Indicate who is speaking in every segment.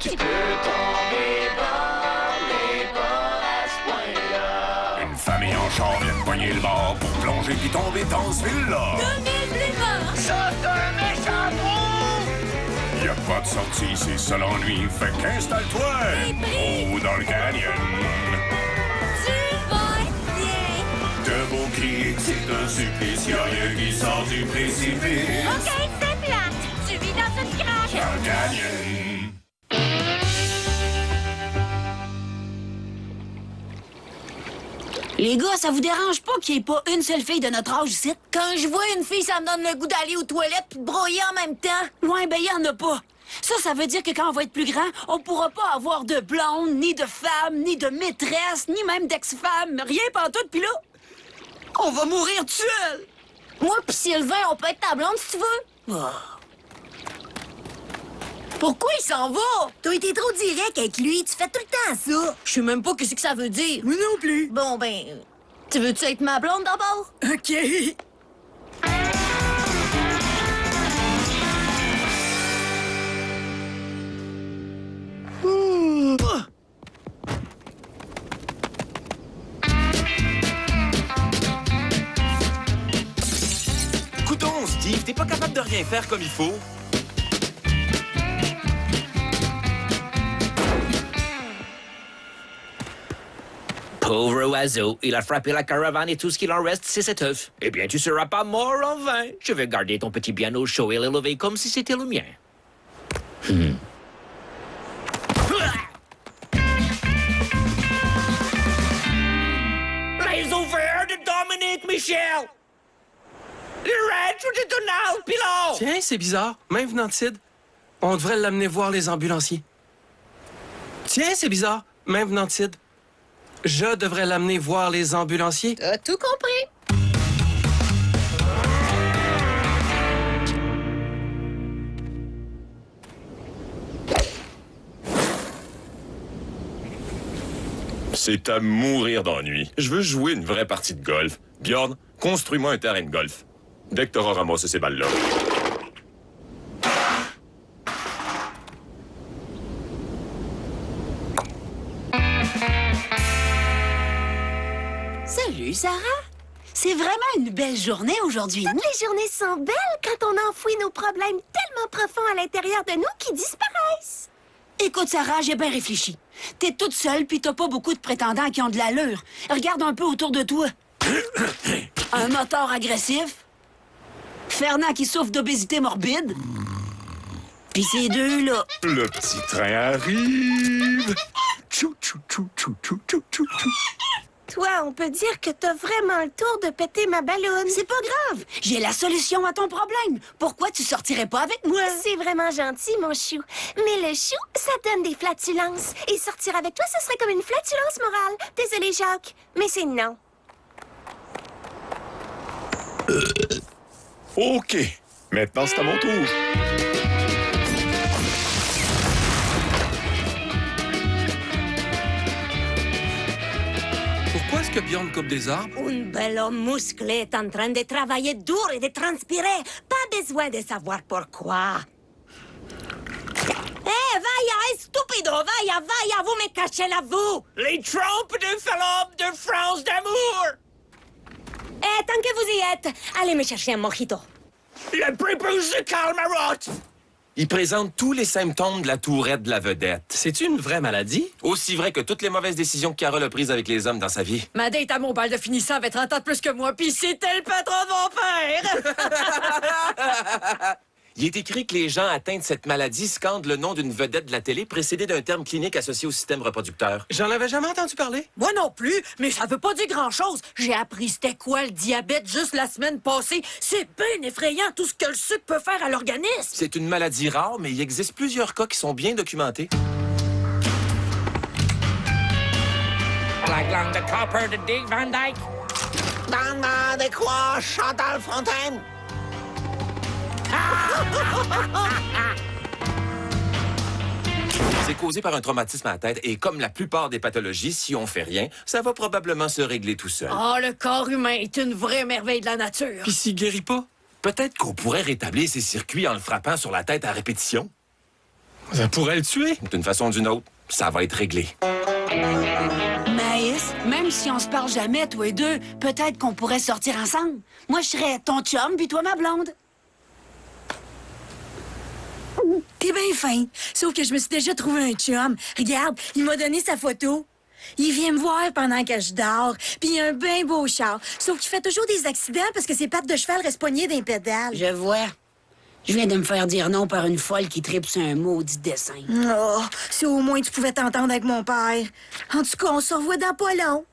Speaker 1: Tu peux tomber dans les bas à ce point-là.
Speaker 2: Une famille en char vient de pogner le bord pour plonger puis tomber dans ce ville-là.
Speaker 3: 2000 blévards!
Speaker 1: Ça, c'est un méchant trou!
Speaker 2: Y a pas de sortie, c'est ça l'ennui. Fait qu'installe-toi haut dans le canyon.
Speaker 3: Tu vas être bien!
Speaker 2: De beaux cris que c'est un supplice. Y'a rien qui sort du précipice.
Speaker 3: OK, c'est plate! Tu vis dans une craque!
Speaker 2: Dans le canyon.
Speaker 4: Les gars, ça vous dérange pas qu'il n'y ait pas une seule fille de notre âge ici? Quand je vois une fille, ça me donne le goût d'aller aux toilettes puis de broyer en même temps. Ouais, ben, y en a pas. Ça veut dire que quand on va être plus grand, on pourra pas avoir de blonde, ni de femme, ni de maîtresse, ni même d'ex-femme. Rien pantoute, puis là, on va mourir tout seul. Moi pis Sylvain, on peut être ta blonde si tu veux. Oh. Pourquoi il s'en va?
Speaker 5: T'as été trop direct avec lui, tu fais tout le temps ça.
Speaker 4: Je sais même pas ce que ça veut dire.
Speaker 5: Moi non plus.
Speaker 4: Bon, ben, tu veux-tu être ma blonde d'abord?
Speaker 5: OK.
Speaker 6: Coudon, Steve, t'es pas capable de rien faire comme il faut?
Speaker 7: Pauvre oiseau, il a frappé la caravane et tout ce qu'il en reste, c'est cet œuf. Eh bien, tu seras pas mort en vain. Je vais garder ton petit piano chaud et l'élever comme si c'était le mien. Les ouvriers de Dominique Michel! Le ranch de Donald Pilon!
Speaker 8: Tiens, c'est bizarre. Même venant de Sid, on devrait l'amener voir les ambulanciers. Tiens, c'est bizarre. Même venant de Sid, je devrais l'amener voir les ambulanciers.
Speaker 4: T'as tout compris.
Speaker 6: C'est à mourir d'ennui. Je veux jouer une vraie partie de golf. Bjorn, construis-moi un terrain de golf. Dès que t'auras ramassé ces balles-là.
Speaker 4: Salut, Sarah. C'est vraiment une belle journée aujourd'hui.
Speaker 5: Toutes les journées sont belles quand on enfouit nos problèmes tellement profonds à l'intérieur de nous qu'ils disparaissent.
Speaker 4: Écoute, Sarah, j'ai bien réfléchi. T'es toute seule, puis t'as pas beaucoup de prétendants qui ont de l'allure. Regarde un peu autour de toi. Un moteur agressif. Fernand qui souffre d'obésité morbide. Puis ces deux-là.
Speaker 2: Le petit train arrive. Tchou, tchou, tchou, tchou, tchou, tchou, tchou, tchou.
Speaker 5: Toi, on peut dire que t'as vraiment le tour de péter ma balloune.
Speaker 4: C'est pas grave. J'ai la solution à ton problème. Pourquoi tu sortirais pas avec moi?
Speaker 5: C'est vraiment gentil, mon chou. Mais le chou, ça donne des flatulences. Et sortir avec toi, ce serait comme une flatulence morale. Désolé, Jacques, mais c'est non.
Speaker 6: OK. Maintenant, c'est à mon tour.
Speaker 8: Pourquoi est-ce que Bjorn coupe des arbres?
Speaker 5: Un bel homme musclé est en train de travailler dur et de transpirer. Pas besoin de savoir pourquoi. Vaya, stupido, vaya, vous me cachez la vous.
Speaker 7: Les trompes de Philippe de France d'amour!
Speaker 5: Tant que vous y êtes, allez me chercher un mojito.
Speaker 7: Le prépuce de Karl Marot!
Speaker 6: Il présente tous les symptômes de la tourette de la vedette.
Speaker 8: C'est une vraie maladie?
Speaker 6: Aussi vrai que toutes les mauvaises décisions que Carole a prises avec les hommes dans sa vie.
Speaker 4: Ma date à mon bal de finissant avait 30 ans de plus que moi, puis c'était le patron de mon père!
Speaker 6: Il est écrit que les gens atteints de cette maladie scandent le nom d'une vedette de la télé précédé d'un terme clinique associé au système reproducteur.
Speaker 8: J'en avais jamais entendu parler.
Speaker 4: Moi non plus, mais ça veut pas dire grand-chose. J'ai appris c'était quoi le diabète juste la semaine passée. C'est bien effrayant tout ce que le sucre peut faire à l'organisme.
Speaker 6: C'est une maladie rare, mais il existe plusieurs cas qui sont bien documentés.
Speaker 7: La glande de copper de Dick Van Dyke.
Speaker 1: Dans de quoi, Chantal Fontaine?
Speaker 6: C'est causé par un traumatisme à la tête et comme la plupart des pathologies, si on fait rien, ça va probablement se régler tout seul.
Speaker 4: Oh, le corps humain est une vraie merveille de la nature.
Speaker 8: Puis s'il guérit pas?
Speaker 6: Peut-être qu'on pourrait rétablir ces circuits en le frappant sur la tête à répétition.
Speaker 8: Ça pourrait le tuer.
Speaker 6: D'une façon ou d'une autre, ça va être réglé.
Speaker 4: Maïs, même si on se parle jamais, toi et deux, peut-être qu'on pourrait sortir ensemble. Moi, je serais ton chum, puis toi, ma blonde.
Speaker 9: T'es bien fin. Sauf que je me suis déjà trouvé un chum. Regarde, il m'a donné sa photo. Il vient me voir pendant que je dors, puis il a un bien beau char. Sauf qu'il fait toujours des accidents parce que ses pattes de cheval restent poignées d'un pédale.
Speaker 4: Je vois. Je viens de me faire dire non par une folle qui tripe sur un maudit dessin.
Speaker 9: Oh, si au moins tu pouvais t'entendre avec mon père. En tout cas, on se revoit dans pas long.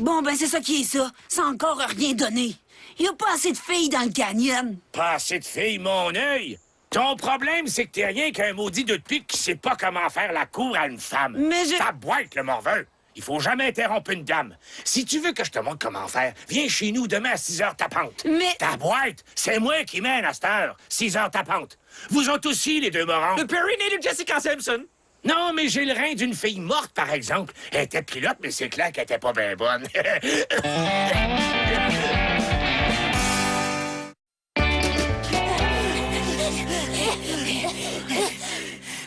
Speaker 4: Bon, ben c'est ça qui est ça. Ça a encore rien donné. Il y a pas assez de filles dans le canyon.
Speaker 10: Pas assez de filles, mon œil. Ton problème, c'est que t'es rien qu'un maudit de pique qui sait pas comment faire la cour à une femme.
Speaker 4: Mais je...
Speaker 10: Ta boîte, le morveux. Il faut jamais interrompre une dame. Si tu veux que je te montre comment faire, viens chez nous demain à 6 heures tapante.
Speaker 4: Mais...
Speaker 10: Ta boîte, c'est moi qui mène à cette heure. 6 heures tapante. Vous autres aussi, les deux morons.
Speaker 7: Le périnée de Jessica Simpson.
Speaker 10: Non, mais j'ai le rein d'une fille morte, par exemple. Elle était pilote, mais c'est clair qu'elle était pas bien bonne.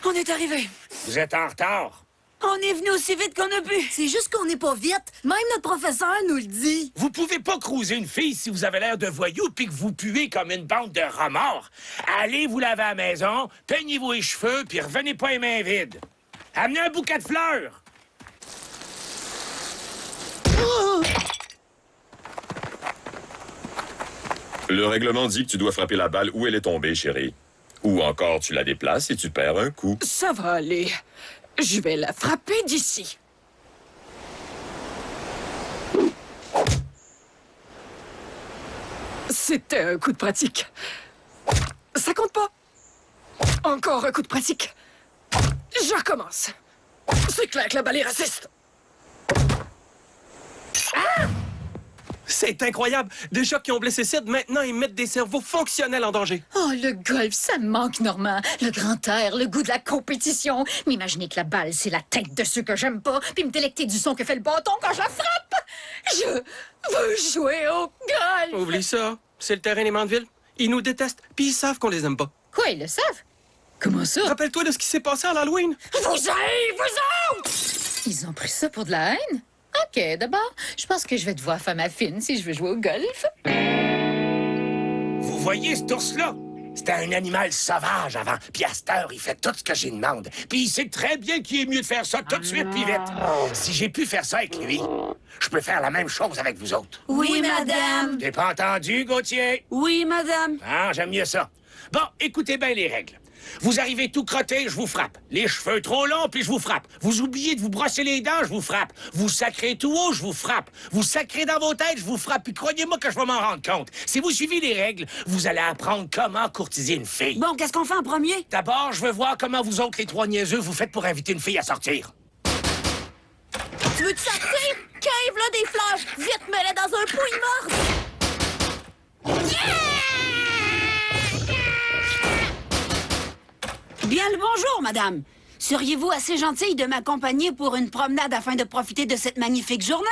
Speaker 9: On est arrivé.
Speaker 10: Vous êtes en retard.
Speaker 4: On est venu aussi vite qu'on a pu.
Speaker 9: C'est juste qu'on n'est pas vite. Même notre professeur nous le dit.
Speaker 10: Vous pouvez pas cruiser une fille si vous avez l'air de voyou puis que vous puez comme une bande de remords. Allez vous laver à la maison, peignez-vous les cheveux puis revenez pas les mains vides. Amenez un bouquet de fleurs.
Speaker 6: Le règlement dit que tu dois frapper la balle où elle est tombée, chérie. Ou encore, tu la déplaces et tu perds un coup.
Speaker 11: Ça va aller. Je vais la frapper d'ici. C'était un coup de pratique. Ça compte pas. Encore un coup de pratique. Je recommence. C'est clair que la balle est raciste.
Speaker 8: C'est incroyable. Déjà qu'ils ont blessé Sid, maintenant ils mettent des cerveaux fonctionnels en danger.
Speaker 11: Oh, le golf, ça me manque, Normand. Le grand air, le goût de la compétition. M'imaginer que la balle, c'est la tête de ceux que j'aime pas, puis me délecter du son que fait le bâton quand je la frappe. Je veux jouer au golf.
Speaker 8: Oublie ça. C'est le terrain des Mandeville. Ils nous détestent, puis ils savent qu'on les aime pas.
Speaker 11: Quoi, ils le savent? Comment ça?
Speaker 8: Rappelle-toi de ce qui s'est passé à l'Halloween.
Speaker 11: Vous autres! Ils ont pris ça pour de la haine? OK, d'abord, je pense que je vais devoir faire ma fine si je veux jouer au golf.
Speaker 10: Vous voyez cet ours-là? C'était un animal sauvage avant. Puis à cette heure, il fait tout ce que j'y demande. Puis il sait très bien qu'il est mieux de faire ça tout de suite puis vite. Si j'ai pu faire ça avec lui, je peux faire la même chose avec vous autres.
Speaker 4: Oui, madame.
Speaker 10: T'es pas entendu, Gauthier?
Speaker 4: Oui, madame.
Speaker 10: Ah, j'aime mieux ça. Bon, écoutez bien les règles. Vous arrivez tout crotté, je vous frappe. Les cheveux trop longs, puis je vous frappe. Vous oubliez de vous brosser les dents, je vous frappe. Vous sacrez tout haut, je vous frappe. Vous sacrez dans vos têtes, je vous frappe. Puis croyez-moi que je vais m'en rendre compte. Si vous suivez les règles, vous allez apprendre comment courtiser une fille.
Speaker 4: Bon, qu'est-ce qu'on fait en premier?
Speaker 10: D'abord, je veux voir comment vous autres, les trois niaiseux, vous faites pour inviter une fille à sortir.
Speaker 9: Tu veux te sortir? Cave, là, des fleurs. Vite, mets-les dans un pot, il mord.
Speaker 4: Bien le bonjour, madame. Seriez-vous assez gentille de m'accompagner pour une promenade afin de profiter de cette magnifique journée?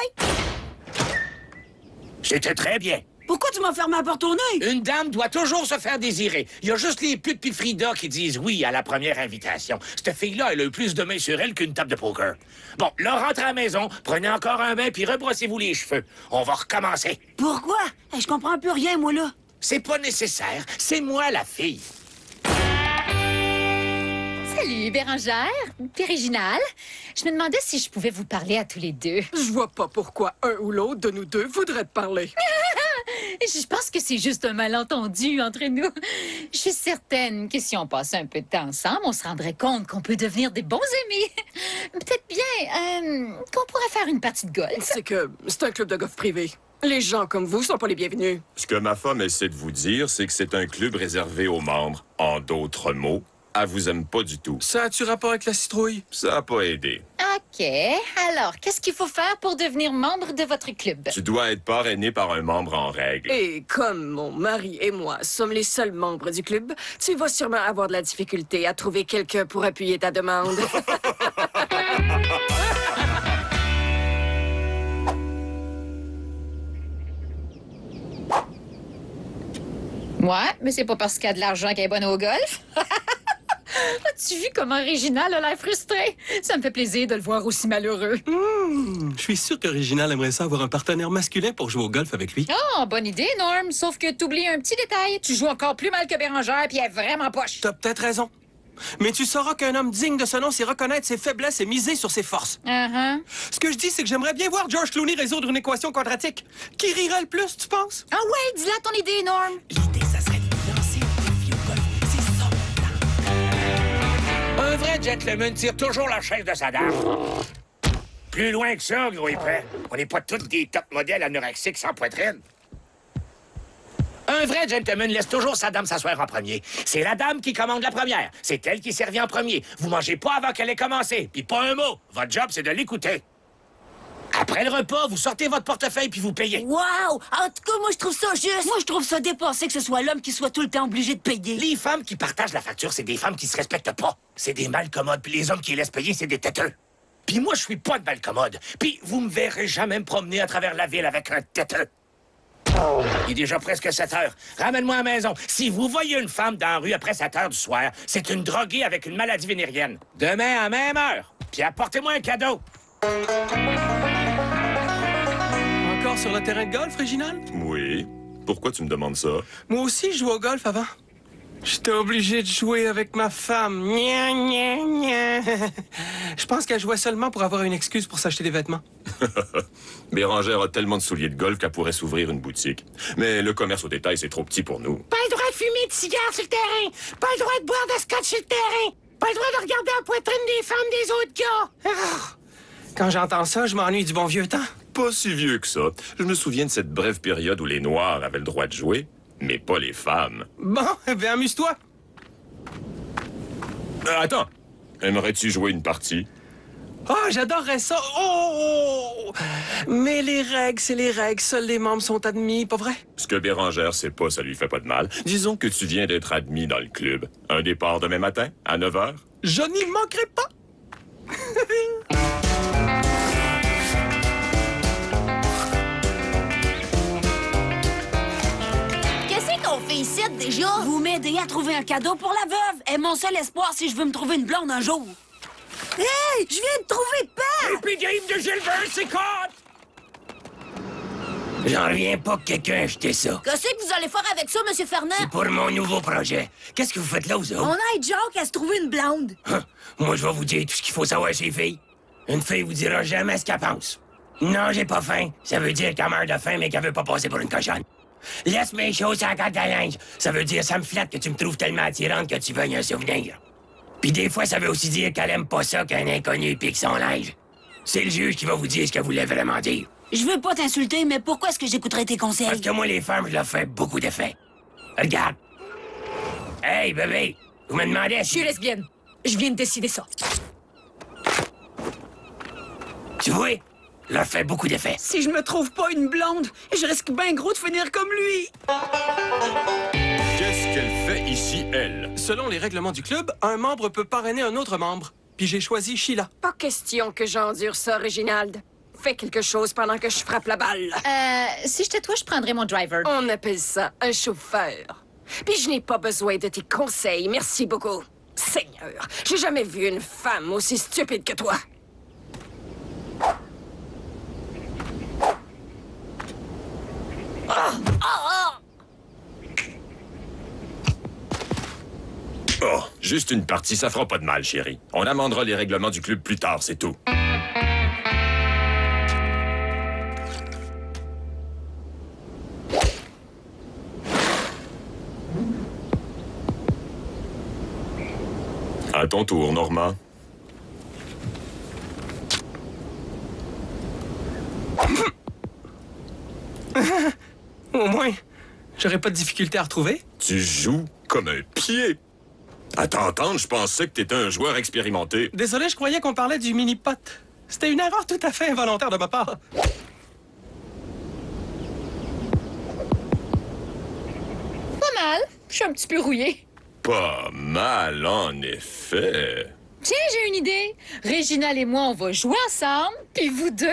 Speaker 10: C'était très bien.
Speaker 4: Pourquoi tu m'as fermé la porte au nez?
Speaker 10: Une dame doit toujours se faire désirer. Il y a juste les putes pis Frida qui disent oui à la première invitation. Cette fille-là, elle a eu plus de mains sur elle qu'une table de poker. Bon, là, rentrez à la maison, prenez encore un bain puis rebrossez-vous les cheveux. On va recommencer.
Speaker 4: Pourquoi? Je comprends plus rien, moi, là.
Speaker 10: C'est pas nécessaire. C'est moi, la fille.
Speaker 11: Salut, Bérangère, Périginal. Je me demandais si je pouvais vous parler à tous les deux. Je vois pas pourquoi un ou l'autre de nous deux voudrait te parler. Je pense que c'est juste un malentendu entre nous. Je suis certaine que si on passait un peu de temps ensemble, on se rendrait compte qu'on peut devenir des bons amis. Peut-être bien qu'on pourrait faire une partie de golf. C'est que c'est un club de golf privé. Les gens comme vous sont pas les bienvenus.
Speaker 6: Ce que ma femme essaie de vous dire, c'est que c'est un club réservé aux membres. En d'autres mots, elle vous aime pas du tout.
Speaker 8: Ça a-tu rapport avec la citrouille?
Speaker 6: Ça a pas aidé.
Speaker 11: OK. Alors, qu'est-ce qu'il faut faire pour devenir membre de votre club?
Speaker 6: Tu dois être parrainé par un membre en règle.
Speaker 11: Et comme mon mari et moi sommes les seuls membres du club, tu vas sûrement avoir de la difficulté à trouver quelqu'un pour appuyer ta demande. Ouais, mais c'est pas parce qu'il y a de l'argent qu'elle est bonne au golf. As-tu vu comment Réginal a l'air frustré? Ça me fait plaisir de le voir aussi malheureux.
Speaker 8: Je suis sûr que Réginal aimerait ça avoir un partenaire masculin pour jouer au golf avec lui.
Speaker 11: Oh, bonne idée, Norm. Sauf que t'oublies un petit détail. Tu joues encore plus mal que Bérangère, puis elle est vraiment poche.
Speaker 8: T'as peut-être raison. Mais tu sauras qu'un homme digne de ce nom, c'est reconnaître ses faiblesses et miser sur ses forces. Ce que je dis, c'est que j'aimerais bien voir George Clooney résoudre une équation quadratique. Qui rirait le plus, tu penses?
Speaker 11: Ah ouais, dis-la ton idée, Norm.
Speaker 10: L'idée, ça serait de lancer le défi au golf. C'est ça, mon plan. Un vrai gentleman tire toujours la chaise de sa dame. Plus loin que ça, gros épais. On n'est pas tous des top modèles anorexiques sans poitrine. Un vrai gentleman laisse toujours sa dame s'asseoir en premier. C'est la dame qui commande la première. C'est elle qui servit en premier. Vous mangez pas avant qu'elle ait commencé. Puis pas un mot. Votre job, c'est de l'écouter. Après le repas, vous sortez votre portefeuille puis vous payez.
Speaker 4: Wow! En tout cas, moi, je trouve ça juste. Moi, je trouve ça dépassé que ce soit l'homme qui soit tout le temps obligé de payer.
Speaker 10: Les femmes qui partagent la facture, c'est des femmes qui se respectent pas. C'est des malcommodes. Puis les hommes qui les laissent payer, c'est des têteux. Puis moi, je suis pas de malcommode. Puis vous me verrez jamais me promener à travers la ville avec un têteux. Il est déjà presque 7 heures. Ramène-moi à la maison. Si vous voyez une femme dans la rue après 7 heures du soir, c'est une droguée avec une maladie vénérienne. Demain à même heure. Puis apportez-moi un cadeau.
Speaker 8: Encore sur le terrain de golf, Réginal?
Speaker 6: Oui. Pourquoi tu me demandes ça?
Speaker 8: Moi aussi, je jouais au golf avant. J'étais obligé de jouer avec ma femme. Gna, gna, gna. Je pense qu'elle jouait seulement pour avoir une excuse pour s'acheter des vêtements.
Speaker 6: Bérangère a tellement de souliers de golf qu'elle pourrait s'ouvrir une boutique. Mais le commerce au détail, c'est trop petit pour nous.
Speaker 10: Pas le droit de fumer de cigares sur le terrain. Pas le droit de boire de scotch sur le terrain. Pas le droit de regarder la poitrine des femmes des autres gars.
Speaker 8: Quand j'entends ça, je m'ennuie du bon vieux temps.
Speaker 6: Pas si vieux que ça. Je me souviens de cette brève période où les Noirs avaient le droit de jouer, mais pas les femmes.
Speaker 8: Bon, eh bien, amuse-toi.
Speaker 6: Attends. Aimerais-tu jouer une partie?
Speaker 8: Oh, j'adorerais ça. Oh! Mais les règles, c'est les règles. Seuls les membres sont admis, pas vrai?
Speaker 6: Ce que Bérangère sait pas, ça lui fait pas de mal. Disons que tu viens d'être admis dans le club. Un départ demain matin, à 9 h?
Speaker 8: Je n'y manquerai pas.
Speaker 4: Qu'est-ce qu'on fait ici, déjà? Vous m'aidez à trouver un cadeau pour la veuve. Et mon seul espoir si je veux me trouver une blonde un jour. Hey! Je viens de trouver Pat!
Speaker 10: Et puis game de Gilbert, c'est caught! J'en reviens pas que quelqu'un ait acheté ça.
Speaker 4: Qu'est-ce que vous allez faire avec ça, Monsieur Fernand?
Speaker 10: C'est pour mon nouveau projet. Qu'est-ce que vous faites là, vous autres?
Speaker 9: On aide Jacques à se trouver une blonde.
Speaker 10: Hein? Moi, je vais vous dire tout ce qu'il faut savoir chez les filles. Une fille vous dira jamais ce qu'elle pense. Non, j'ai pas faim. Ça veut dire qu'elle meurt de faim, mais qu'elle veut pas passer pour une cochonne. Laisse mes choses à la carte à linge. Ça veut dire ça me flatte que tu me trouves tellement attirante que tu veuilles un souvenir. Puis des fois, ça veut aussi dire qu'elle aime pas ça qu'un inconnu pique son linge. C'est le juge qui va vous dire ce qu'elle voulait vraiment dire.
Speaker 4: Je veux pas t'insulter, mais pourquoi est-ce que j'écouterais tes conseils?
Speaker 10: Parce que moi, les femmes, je leur fais beaucoup d'effets. Regarde. Hey, bébé, vous me demandez
Speaker 11: Je suis lesbienne. Je viens de décider ça.
Speaker 10: Tu vois? Leur fait beaucoup d'effets.
Speaker 9: Si je me trouve pas une blonde, je risque bien gros de finir comme lui.
Speaker 6: Qu'est-ce qu'elle fait ici, elle?
Speaker 8: Selon les règlements du club, un membre peut parrainer un autre membre. Puis j'ai choisi Sheila.
Speaker 12: Pas question que j'endure ça, Réginald. Fais quelque chose pendant que je frappe la balle.
Speaker 11: Si j'étais toi, je prendrais mon driver.
Speaker 12: On appelle ça un chauffeur. Puis je n'ai pas besoin de tes conseils, merci beaucoup. Seigneur, j'ai jamais vu une femme aussi stupide que toi.
Speaker 6: Oh, juste une partie, ça fera pas de mal, chérie. On amendera les règlements du club plus tard, c'est tout. À ton tour, Normand.
Speaker 8: Au moins, j'aurais pas de difficulté à retrouver.
Speaker 6: Tu joues comme un pied. À t'entendre, je pensais que t'étais un joueur expérimenté.
Speaker 8: Désolé, je croyais qu'on parlait du mini-pot. C'était une erreur tout à fait involontaire de ma part.
Speaker 11: Pas mal. Je suis un petit peu rouillée.
Speaker 6: Pas mal, en effet.
Speaker 11: Tiens, j'ai une idée. Réginal et moi, on va jouer ensemble, puis vous deux,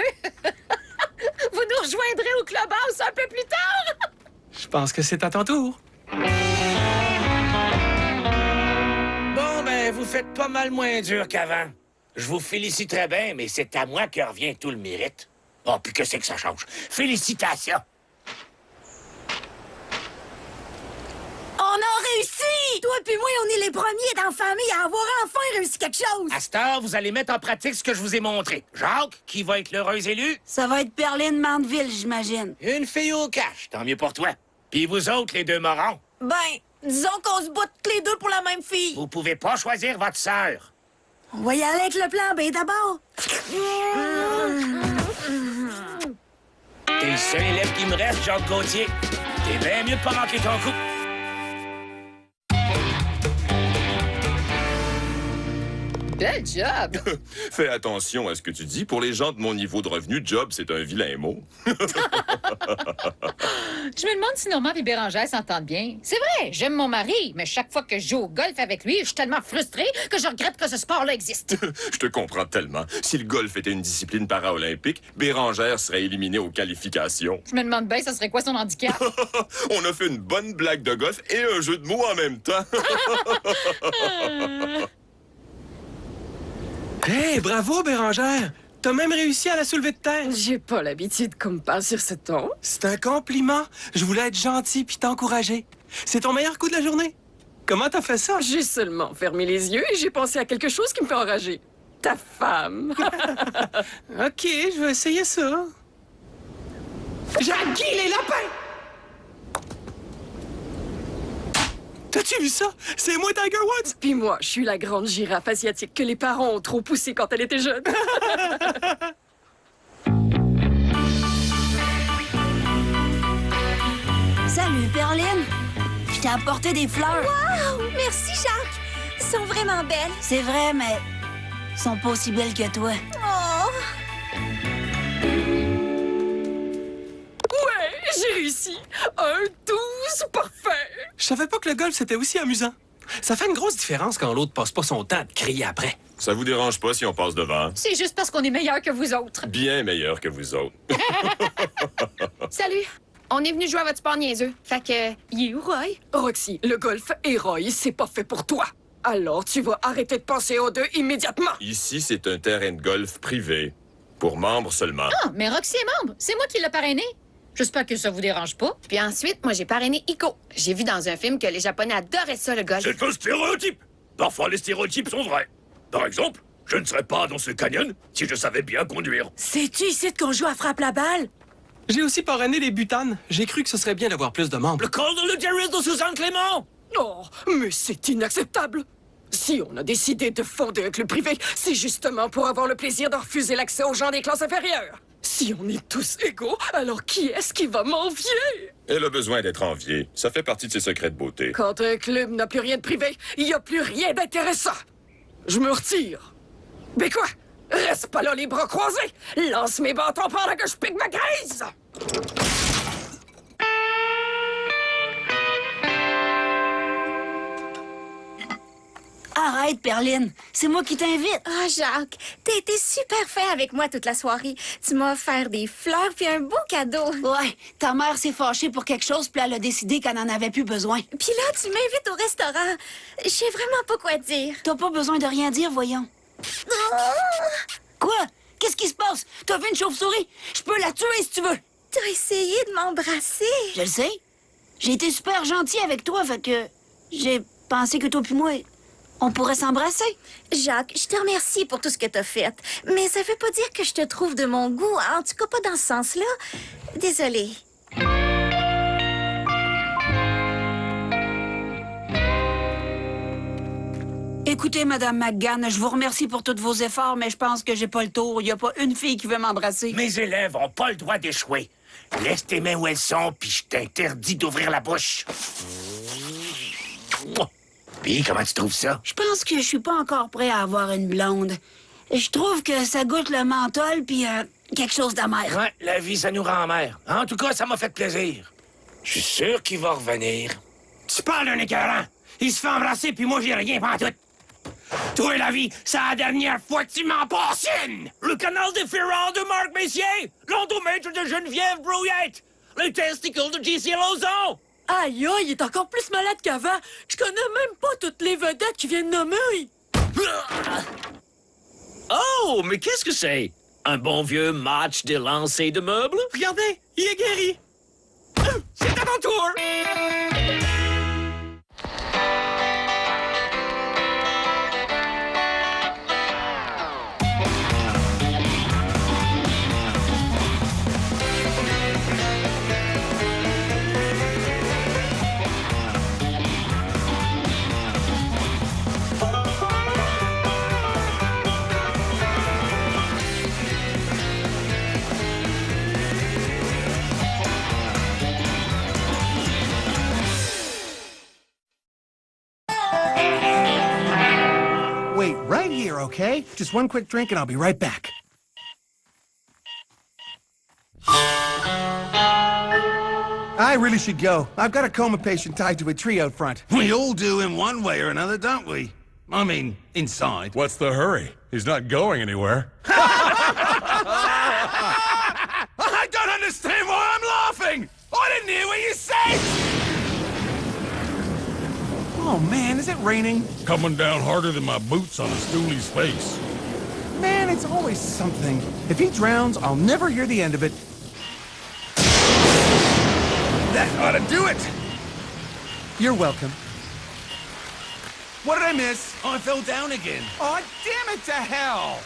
Speaker 11: vous nous rejoindrez au clubhouse un peu plus tard.
Speaker 8: Je pense que c'est à ton tour.
Speaker 10: faites pas mal moins dur qu'avant. Je vous féliciterais bien, mais c'est à moi que revient tout le mérite. Oh, puis que c'est que ça change? Félicitations!
Speaker 9: On a réussi! Toi puis moi, on est les premiers dans la famille à avoir enfin réussi quelque chose!
Speaker 10: À cette heure, vous allez mettre en pratique ce que je vous ai montré. Jacques, qui va être l'heureux élu?
Speaker 4: Ça va être Perline Mandeville, j'imagine.
Speaker 10: Une fille au cash, tant mieux pour toi. Puis vous autres, les deux morons,
Speaker 9: Ben, disons qu'on se bat toutes les deux pour la même fille.
Speaker 10: vous pouvez pas choisir votre sœur.
Speaker 9: On va y aller avec le plan B d'abord.
Speaker 10: T'es le seul élève qui me reste, Jacques Gauthier. T'es bien mieux de pas manquer ton coup.
Speaker 11: Bel job!
Speaker 6: Fais attention à ce que tu dis. Pour les gens de mon niveau de revenu, job, c'est un vilain mot.
Speaker 11: Je me demande si Normand et Bérangère s'entendent bien. C'est vrai, j'aime mon mari, mais chaque fois que je joue au golf avec lui, je suis tellement frustrée que je regrette que ce sport-là existe.
Speaker 6: Je te comprends tellement. Si le golf était une discipline para-olympique, Bérangère serait éliminée aux qualifications.
Speaker 11: Je me demande bien, ça serait quoi son handicap?
Speaker 6: On a fait une bonne blague de golf et un jeu de mots en même temps.
Speaker 8: Hey, bravo, Bérangère! T'as même réussi à la soulever de terre.
Speaker 12: J'ai pas l'habitude qu'on me parle sur ce ton.
Speaker 8: C'est un compliment. Je voulais être gentil puis t'encourager. C'est ton meilleur coup de la journée. Comment t'as fait ça?
Speaker 12: J'ai seulement fermé les yeux et j'ai pensé à quelque chose qui me fait enrager. Ta femme.
Speaker 8: OK, je vais essayer ça. Jackie, les lapins! T'as-tu vu ça? C'est moi, Tiger Woods!
Speaker 12: Puis moi, je suis la grande girafe asiatique que les parents ont trop poussée quand elle était jeune.
Speaker 4: Salut, Perline. Je t'ai apporté des fleurs.
Speaker 5: Wow! Merci, Jacques. Elles sont vraiment belles.
Speaker 4: C'est vrai, mais elles sont pas aussi belles que toi.
Speaker 5: Oh!
Speaker 12: Ouais, j'ai réussi. Un 12 parfait.
Speaker 8: Je savais pas que le golf, c'était aussi amusant. Ça fait une grosse différence quand l'autre passe pas son temps à te crier après.
Speaker 6: Ça vous dérange pas si on passe devant?
Speaker 11: C'est juste parce qu'on est meilleurs que vous autres.
Speaker 6: Bien meilleur que vous autres.
Speaker 13: Salut! On est venu jouer à votre sport niaiseux. Fait que...
Speaker 12: Il est où, Roy? Roxy, le golf et Roy, c'est pas fait pour toi. Alors, tu vas arrêter de penser aux deux immédiatement.
Speaker 6: Ici, c'est un terrain de golf privé. Pour membres seulement.
Speaker 11: Ah, mais Roxy est membre. C'est moi qui l'ai parrainé. J'espère que ça vous dérange pas.
Speaker 13: Puis ensuite, moi, j'ai parrainé Iko. J'ai vu dans un film que les Japonais adoraient ça, le golf.
Speaker 2: C'est un stéréotype. Parfois, les stéréotypes sont vrais. Par exemple, je ne serais pas dans ce canyon si je savais bien conduire.
Speaker 9: Sais-tu ici qu'on joue à frappe la balle?
Speaker 8: J'ai aussi parrainé les butanes. J'ai cru que ce serait bien d'avoir plus de membres.
Speaker 10: Le col de l'utérus de Suzanne Clément!
Speaker 12: Oh, mais c'est inacceptable. Si on a décidé de fonder un club privé, c'est justement pour avoir le plaisir de refuser l'accès aux gens des classes inférieures. Si on est tous égaux, alors qui est-ce qui va m'envier?
Speaker 6: Elle a besoin d'être enviée. Ça fait partie de ses secrets de beauté.
Speaker 12: Quand un club n'a plus rien de privé, il n'y a plus rien d'intéressant. Je me retire. Mais quoi? Reste pas là les bras croisés! Lance mes bâtons pendant que je pique ma grise!
Speaker 4: Arrête, Perline. C'est moi qui t'invite.
Speaker 5: Ah, Jacques, t'as été super fin avec moi toute la soirée. Tu m'as offert des fleurs puis un beau cadeau.
Speaker 4: Ouais, ta mère s'est fâchée pour quelque chose, puis elle a décidé qu'elle n'en avait plus besoin.
Speaker 5: Puis là, tu m'invites au restaurant. Je sais vraiment pas quoi dire.
Speaker 4: T'as pas besoin de rien dire, voyons. Quoi? Qu'est-ce qui se passe? T'as vu une chauve-souris? Je peux la tuer si tu veux.
Speaker 5: T'as essayé de m'embrasser.
Speaker 4: Je le sais. J'ai été super gentil avec toi, fait que j'ai pensé que toi puis moi, on pourrait s'embrasser.
Speaker 5: Jacques, je te remercie pour tout ce que t'as fait. Mais ça veut pas dire que je te trouve de mon goût. En tout cas, pas dans ce sens-là. Désolée.
Speaker 4: Écoutez, Madame McGann, je vous remercie pour tous vos efforts, mais je pense que j'ai pas le tour. Il n'y a pas une fille qui veut m'embrasser.
Speaker 10: Mes élèves ont pas le droit d'échouer. Laisse tes mains où elles sont, puis je t'interdis d'ouvrir la bouche. Puis, comment tu trouves ça?
Speaker 4: Je pense que je suis pas encore prêt à avoir une blonde. Je trouve que ça goûte le menthol puis quelque chose d'amer.
Speaker 10: Ouais, la vie, ça nous rend amer. En tout cas, ça m'a fait plaisir. Je suis sûr qu'il va revenir. Tu parles d'un écœurant. Il se fait embrasser, puis moi, j'ai rien pantoute. Toi, la vie, c'est la dernière fois que tu m'en passes une! Le canal des Ferrand de Marc Messier! L'endomètre de Geneviève Brouillette! Les testicules de J.C. Lauzon!
Speaker 9: Aïe, aïe, il est encore plus malade qu'avant. Je connais même pas toutes les vedettes qui viennent nommer.
Speaker 7: Oh, mais qu'est-ce que c'est? Un bon vieux match de lancer de meubles?
Speaker 8: Regardez, il est guéri. C'est à mon tour.
Speaker 14: Wait right here, okay? Just one quick drink and I'll be right back. I really should go. I've got a coma patient tied to a tree out front.
Speaker 15: We all do in one way or another, don't we? I mean, inside.
Speaker 16: What's the hurry? He's not going anywhere.
Speaker 15: I don't understand why I'm laughing! I didn't hear what you said!
Speaker 14: Oh man, is it raining?
Speaker 16: Coming down harder than my boots on a stoolie's face.
Speaker 14: Man, it's always something. If he drowns, I'll never hear the end of it.
Speaker 15: That ought to do it!
Speaker 14: You're welcome.
Speaker 15: What did I miss? I fell down again.
Speaker 14: Oh, damn it to hell!